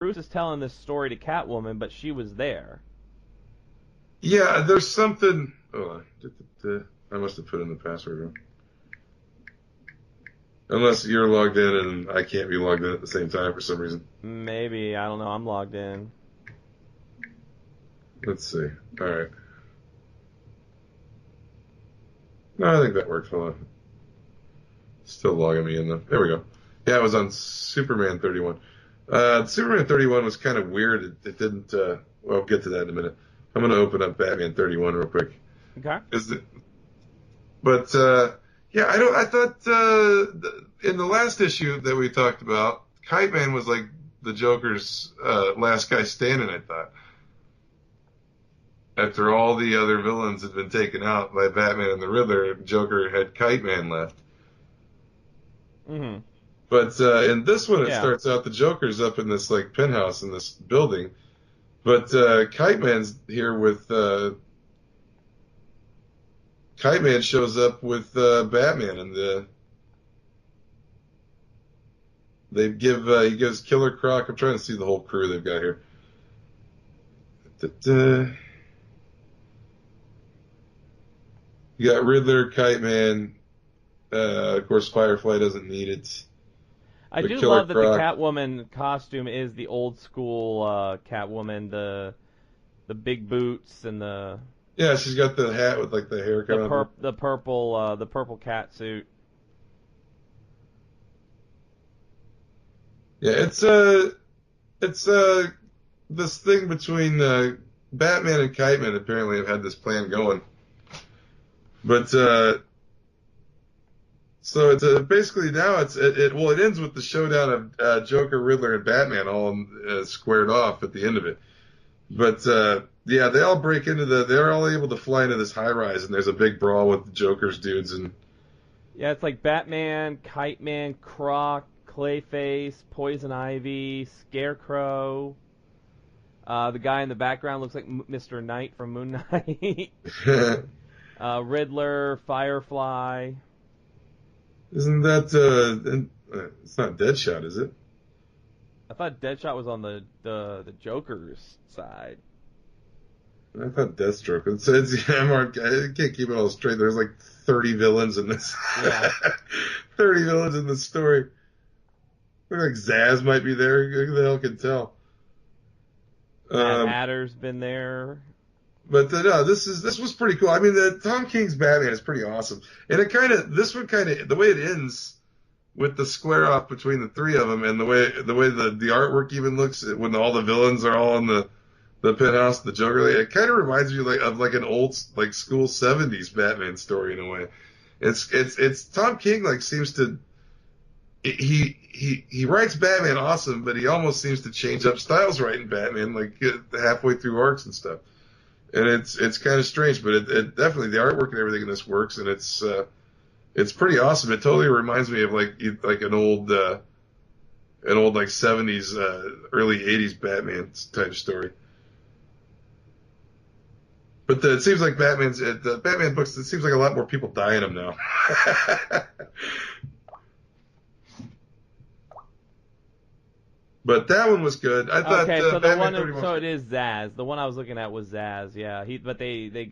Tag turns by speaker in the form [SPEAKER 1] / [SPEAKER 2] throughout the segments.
[SPEAKER 1] Bruce is telling this story to Catwoman, but she was there.
[SPEAKER 2] Yeah, there's something. Oh, I must have put in the password wrong. Unless you're logged in and I can't be logged in at the same time for some reason.
[SPEAKER 1] Maybe, I don't know. I'm logged in.
[SPEAKER 2] Let's see. All right. No, I think that worked. Hold on. Still logging me in though. There we go. Yeah, it was on Superman 31. Superman 31 was kind of weird. It didn't. Well, I'll get to that in a minute. I'm going to open up Batman 31 real quick.
[SPEAKER 1] Okay.
[SPEAKER 2] But yeah, I thought in the last issue that we talked about, Kite Man was like the Joker's last guy standing. I thought after all the other villains had been taken out by Batman and the Riddler, Joker had Kite Man left.
[SPEAKER 1] Mm-hmm.
[SPEAKER 2] But in this one, it starts out the Joker's up in this like penthouse in this building, but Kite Man's here with Kite Man shows up with Batman, and he gives Killer Croc. I'm trying to see the whole crew they've got here. You got Riddler, Kite Man. Of course, Firefly doesn't need it.
[SPEAKER 1] I do love that the Catwoman costume is the old school Catwoman, the big boots and the
[SPEAKER 2] she's got the hat with like the haircut.
[SPEAKER 1] The purple cat suit.
[SPEAKER 2] Yeah, it's this thing between Batman and Kite Man. Apparently, have had this plan going, but so it's basically now it ends with the showdown of Joker, Riddler, and Batman all squared off at the end of it. But yeah, they all break into they're all able to fly into this high rise, and there's a big brawl with the Joker's dudes and.
[SPEAKER 1] Yeah, it's like Batman, Kite Man, Croc, Clayface, Poison Ivy, Scarecrow. The guy in the background looks like Mr. Knight from Moon Knight. Riddler, Firefly.
[SPEAKER 2] Isn't that it's not Deadshot, is it?
[SPEAKER 1] I thought Deadshot was on the Joker's side.
[SPEAKER 2] I thought Deathstroke. I can't keep it all straight. There's like 30 villains in this.
[SPEAKER 1] Yeah.
[SPEAKER 2] 30 villains in this story. Looks like Zaz might be there. Who the hell can tell?
[SPEAKER 1] Mad Hatter's been there.
[SPEAKER 2] But no, this was pretty cool. I mean, the Tom King's Batman is pretty awesome, and this one the way it ends with the square off between the three of them, and the way the artwork even looks when all the villains are all in the penthouse, the Joker, it kind of reminds me of an old like school 70s Batman story in a way. It's Tom King seems to he writes Batman awesome, but he almost seems to change up styles writing Batman halfway through arcs and stuff. And it's kind of strange, but it definitely, the artwork and everything in this works, and it's pretty awesome. It totally reminds me of like an old 70s, early 80s Batman type story. But it seems like the Batman books, it seems like a lot more people die in them now. But that one was good. I thought.
[SPEAKER 1] Okay, so
[SPEAKER 2] Batman
[SPEAKER 1] it is Zaz. The one I was looking at was Zaz. Yeah, but they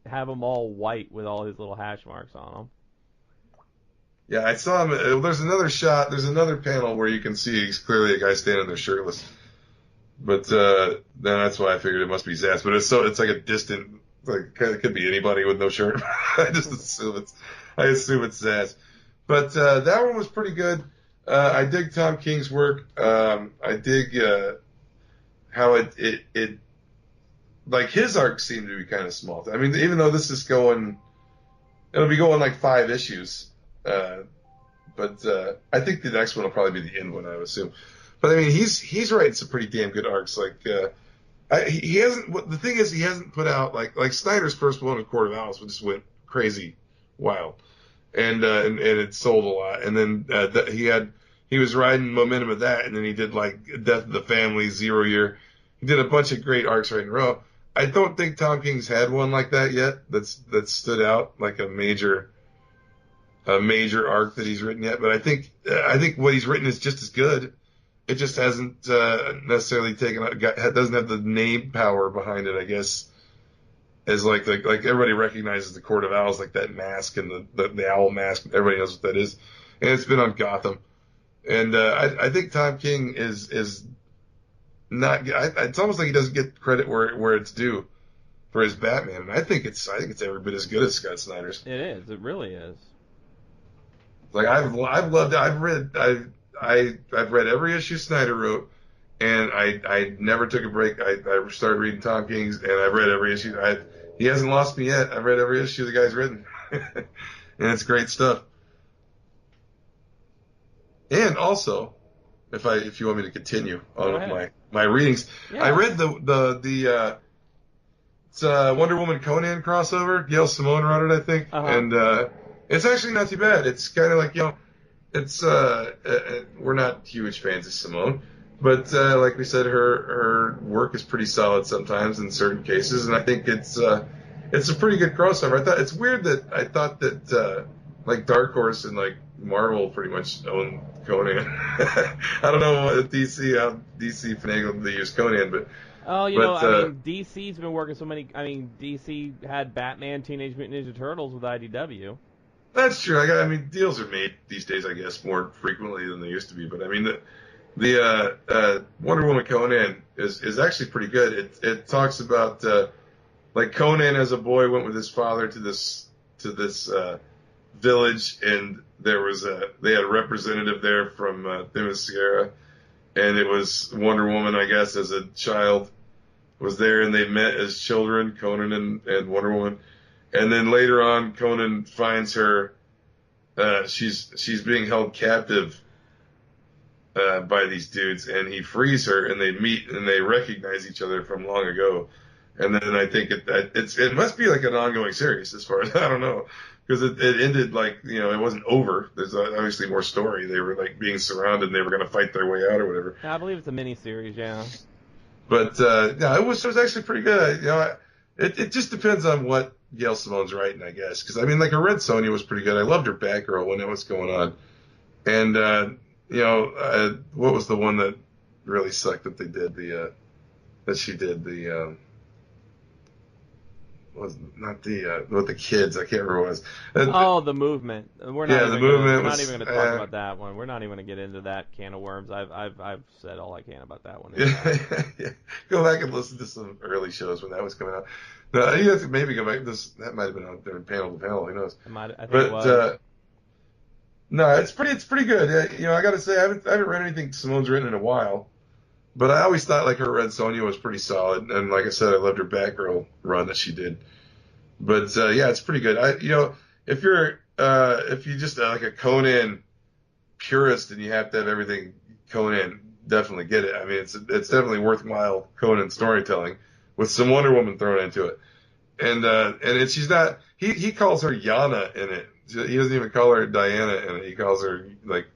[SPEAKER 1] have him all white with all his little hash marks on him.
[SPEAKER 2] Yeah, I saw him. There's another shot. There's another panel where you can see he's clearly a guy standing there shirtless. But then that's why I figured it must be Zaz. But it's like a distant. It could be anybody with no shirt. I just assume it's Zaz. But that one was pretty good. I dig Tom King's work. I dig how it like his arcs seem to be kind of small. I mean, even though this is it'll be going like 5 issues. But I think the next one will probably be the end one, I would assume. But I mean, he's writing some pretty damn good arcs. He hasn't. The thing is, he hasn't put out like Snyder's first one, Court of Owls, just went crazy, wild. And it sold a lot. And then he was riding momentum of that, and then he did like Death of the Family, 0 Year. He did a bunch of great arcs right in a row. I don't think Tom King's had one like that yet. That stood out like a major arc that he's written yet. But I think what he's written is just as good. it just hasn't necessarily doesn't have the name power behind it, I guess. As like everybody recognizes the Court of Owls, like that mask and the owl mask. Everybody knows what that is, and it's been on Gotham. And I think Tom King is not. It's almost like he doesn't get credit where it's due for his Batman, and I think it's every bit as good as Scott Snyder's.
[SPEAKER 1] It is. It really is.
[SPEAKER 2] Like I've loved it. I've read every issue Snyder wrote, and I never took a break. I started reading Tom King's, and I've read every issue. He hasn't lost me yet. I've read every issue the guy's written, and it's great stuff. And also, if you want me to continue on with my readings, yeah. I read the Wonder Woman Conan crossover. Gail Simone wrote it, I think, and it's actually not too bad. It's kind of like, it's we're not huge fans of Simone, but like we said, her work is pretty solid sometimes in certain cases, and I think it's a pretty good crossover. I thought that like Dark Horse and like Marvel pretty much own Conan. I don't know how DC finagled to use Conan, but
[SPEAKER 1] DC's been working so many. I mean, DC had Batman, Teenage Mutant Ninja Turtles with IDW.
[SPEAKER 2] That's true. Deals are made these days, I guess, more frequently than they used to be. But I mean, the Wonder Woman Conan is actually pretty good. It talks about like Conan as a boy went with his father to this village, and they had a representative there from Themyscira, and it was Wonder Woman, I guess, as a child was there, and they met as children, Conan and Wonder Woman. And then later on, Conan finds her. She's being held captive by these dudes, and he frees her, and they meet, and they recognize each other from long ago. And then I think it must be like an ongoing series, as far as I don't know, because it ended like, it wasn't over. There's obviously more story. They were like being surrounded, and they were going to fight their way out or whatever.
[SPEAKER 1] I believe it's a mini series, yeah.
[SPEAKER 2] But it was actually pretty good. It just depends on what Gail Simone's writing, I guess. Because, like, her Red Sonja was pretty good. I loved her Batgirl when that was going on. And, what was the one that really sucked that they did? With the kids. I can't remember what it was.
[SPEAKER 1] The Movement.
[SPEAKER 2] The Movement.
[SPEAKER 1] We're not even going to talk about that one. We're not even going to get into that can of worms. I've said all I can about that one.
[SPEAKER 2] Yeah. Go back and listen to some early shows when that was coming out. No, you have to maybe go back. That might have been out there panel to panel. Who knows?
[SPEAKER 1] I think it was.
[SPEAKER 2] No, it's pretty good. I got to say, I haven't read anything Simone's written in a while. But I always thought like her Red Sonja was pretty solid, and like I said, I loved her Batgirl run that she did. But it's pretty good. If you just like a Conan purist and you have to have everything Conan, definitely get it. It's definitely worthwhile Conan storytelling with some Wonder Woman thrown into it, and she's not. He calls her Yana in it. He doesn't even call her Diana in it. He calls her like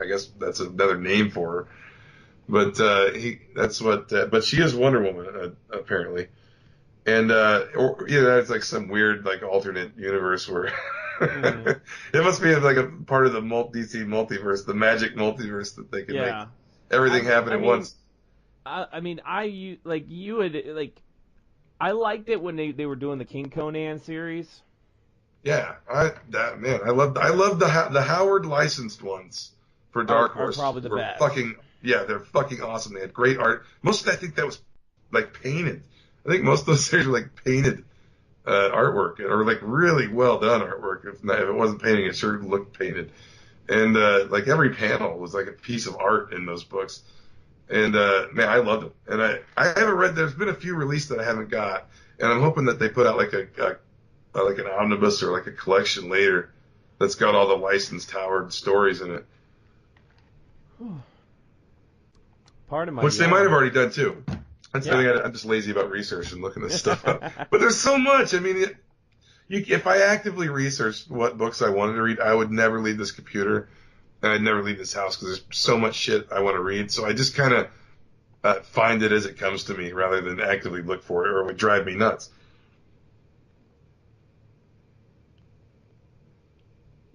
[SPEAKER 2] I guess that's another name for her. But but she is Wonder Woman apparently, and it's like some weird like alternate universe where it must be like a part of the DC multiverse, the magic multiverse that they can make everything happen at once.
[SPEAKER 1] I liked it when they were doing the King Conan series.
[SPEAKER 2] Yeah, I love the Howard licensed ones for Dark Horse.
[SPEAKER 1] Are probably the best.
[SPEAKER 2] They're fucking awesome. They had great art. I think that was like painted. I think most of those series were like painted artwork, or like really well done artwork. If it wasn't painting, it sure looked painted. And like every panel was like a piece of art in those books. And I loved them. And I haven't read. There's been a few released that I haven't got, and I'm hoping that they put out like like an omnibus or like a collection later that's got all the licensed Howard stories in it. Which they might have already done too. I'm just lazy about research and looking this stuff up. But there's so much. If I actively researched what books I wanted to read, I would never leave this computer, and I'd never leave this house because there's so much shit I want to read. So I just kind of find it as it comes to me rather than actively look for it, or it would drive me nuts.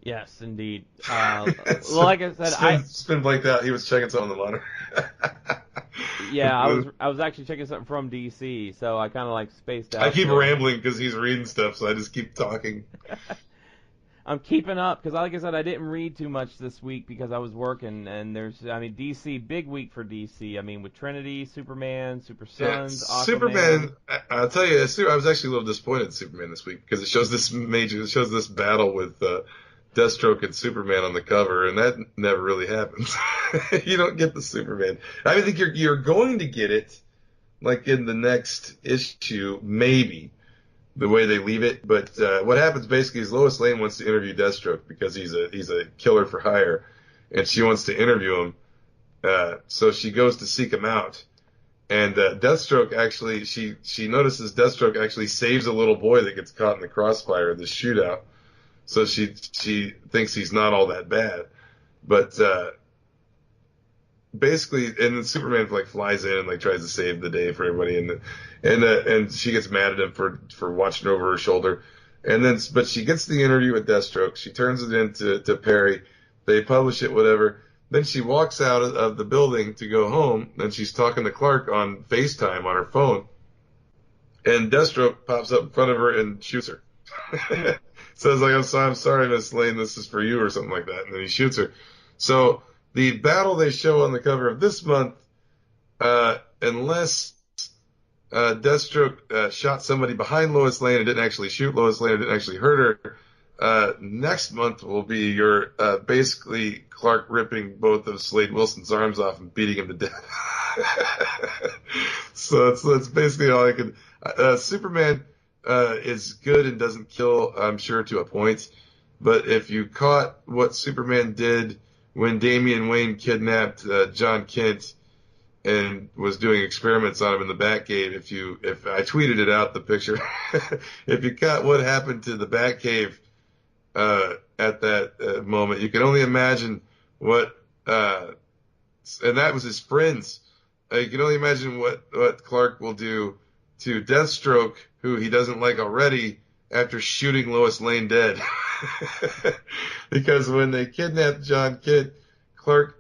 [SPEAKER 1] Yes, indeed. Well, like I said,
[SPEAKER 2] Spin blanked out. He was checking something on the monitor.
[SPEAKER 1] Yeah, I was actually checking something from DC, so I kind of like spaced out.
[SPEAKER 2] I keep
[SPEAKER 1] there.
[SPEAKER 2] rambling because he's reading stuff, so I just keep talking.
[SPEAKER 1] I'm keeping up because, like I said, I didn't read too much this week because I was working, and DC, big week for DC. I mean, with Trinity, Superman, Super Sons, Aquaman.
[SPEAKER 2] Superman. I'll tell you, I was actually a little disappointed in Superman this week because it shows this battle with Deathstroke and Superman on the cover, and that never really happens. You don't get the Superman. I think you're going to get it, like in the next issue, maybe. The way they leave it, but what happens basically is Lois Lane wants to interview Deathstroke because he's a killer for hire, and she wants to interview him. So she goes to seek him out, and Deathstroke actually she notices Deathstroke actually saves a little boy that gets caught in the crossfire of the shootout. So she thinks he's not all that bad, but basically, and then Superman like flies in and like tries to save the day for everybody, and she gets mad at him for watching over her shoulder, but she gets the interview with Deathstroke. She turns it in to Perry. They publish it, whatever. Then she walks out of the building to go home, and she's talking to Clark on FaceTime on her phone, and Deathstroke pops up in front of her and shoots her. Says like, I'm sorry, Miss Lane, this is for you, or something like that, and then he shoots her. So the battle they show on the cover of this month, unless Deathstroke shot somebody behind Lois Lane and didn't actually shoot Lois Lane, or didn't actually hurt her, next month will be your basically Clark ripping both of Slade Wilson's arms off and beating him to death. So that's basically all I can. Superman is good and doesn't kill, I'm sure, to a point. But if you caught what Superman did when Damian Wayne kidnapped John Kent and was doing experiments on him in the Batcave, if I tweeted it out, the picture, if you caught what happened to the Batcave at that moment, you can only imagine what, and that was his friends. You can only imagine what Clark will do to Deathstroke, who he doesn't like already, after shooting Lois Lane dead. Because when they kidnapped John Kent, Clark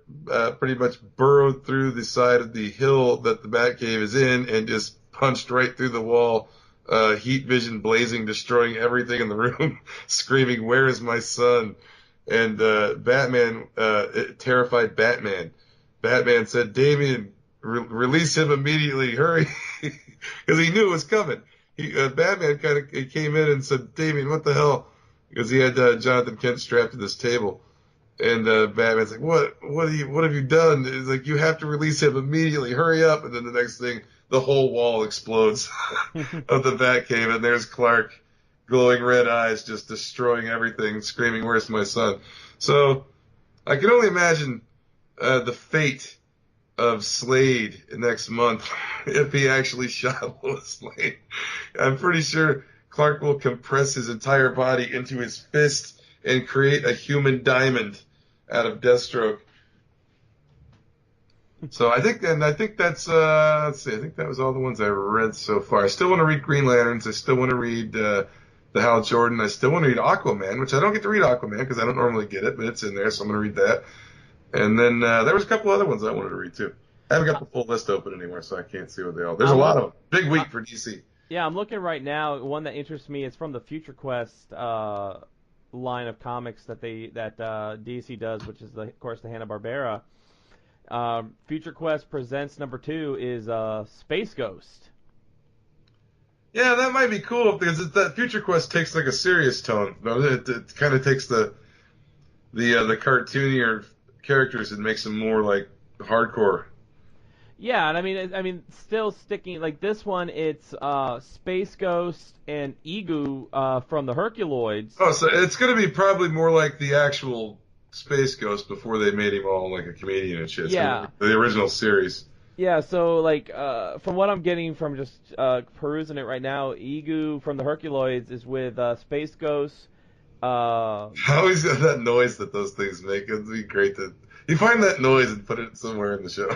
[SPEAKER 2] pretty much burrowed through the side of the hill that the Batcave is in and just punched right through the wall, heat vision blazing, destroying everything in the room, screaming, "Where is my son?" And Batman, terrified Batman. Batman said, "Damian, release him immediately, hurry," because he knew it was coming. Batman kind of came in and said, "Damian, what the hell?" Because he had Jonathan Kent strapped to this table, and Batman's like, "What have you done?" He's like, "You have to release him immediately, hurry up!" And then the next thing, the whole wall explodes of the Batcave, and there's Clark, glowing red eyes, just destroying everything, screaming, "Where's my son?" So I can only imagine the fate of Slade next month if he actually shot Lois Lane. I'm pretty sure Clark will compress his entire body into his fist and create a human diamond out of Deathstroke. So I think that's let's see, I think that was all the ones I read so far. I still want to read Green Lanterns. I still want to read the Hal Jordan. I still want to read Aquaman, which I don't get to read Aquaman because I don't normally get it, but it's in there, so I'm going to read that. And then there was a couple other ones I wanted to read too. I haven't got the full list open anymore, so I can't see what they all. There's a lot of them. Big week for DC.
[SPEAKER 1] Yeah, I'm looking right now. One that interests me is from the Future Quest line of comics that DC does, which is of course the Hanna-Barbera. Future Quest Presents #2 is Space Ghost.
[SPEAKER 2] Yeah, that might be cool because that Future Quest takes like a serious tone. It kind of takes the cartoonier characters and makes them more like hardcore.
[SPEAKER 1] Yeah, and I mean, still sticking like this one. It's Space Ghost and Egu from the Herculoids.
[SPEAKER 2] Oh, so it's going to be probably more like the actual Space Ghost before they made him all like a comedian and shit.
[SPEAKER 1] Yeah,
[SPEAKER 2] the original series.
[SPEAKER 1] Yeah, so like from what I'm getting from just perusing it right now, Egu from the Herculoids is with Space Ghost.
[SPEAKER 2] How is that noise that those things make? It'd be great to you find that noise and put it somewhere in the show.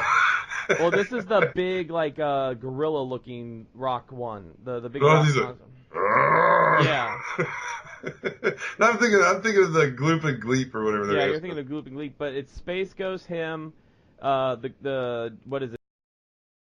[SPEAKER 1] Well, this is the big like gorilla looking rock one. The big
[SPEAKER 2] oh,
[SPEAKER 1] rock
[SPEAKER 2] these
[SPEAKER 1] one.
[SPEAKER 2] are...
[SPEAKER 1] Yeah.
[SPEAKER 2] No, I'm thinking of the Gloop and Gleep or whatever.
[SPEAKER 1] Yeah, you're thinking of Gloop and Gleep, but it's Space Ghost, him, the what is it?